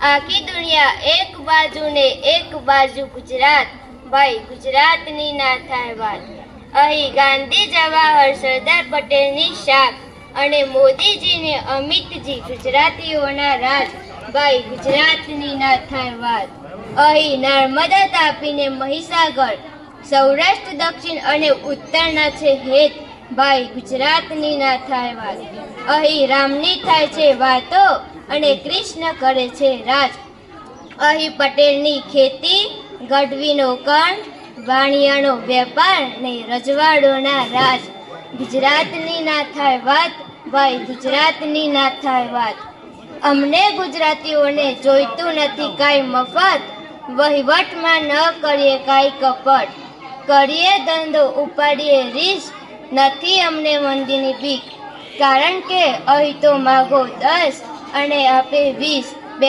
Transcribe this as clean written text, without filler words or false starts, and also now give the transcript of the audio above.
આખી દુનિયા એક બાજુ ને એક બાજુ ગુજરાત, ભાઈ ગુજરાતની ના થાય વાત. અહીં ગાંધી જવાહર સરદાર પટેલની શાખ અને મોદીજીને અમિતજી ગુજરાતીઓના રાજ, ભાઈ ગુજરાતની ના થાય વાત. અહીં નર્મદા તાપીને મહીસાગર, સૌરાષ્ટ્ર દક્ષિણ અને ઉત્તરના છે હેત, ભાઈ ગુજરાતની ના થાય વાત. અહીં રામની થાય છે વાતો અને કૃષ્ણ કરે છે રાજ. અહીં પટેલની ખેતી, ગઢવીનો કંઠ, વાણિયાનો વેપાર ને રજવાડોના રાજ. ગુજરાતની ના થાય વાત, ભાઈ ગુજરાતની ના થાય વાત. અમને ગુજરાતીઓને જોઈતું નથી કાંઈ મફત, વહીવટમાં ન કરીએ કાંઈ કપટ. કરીએ ધંધો ઉપાડીએ રીસ, નથી અમને મંદીની બીક, કારણ કે અહીં તો માગો 10 અને આપે 20.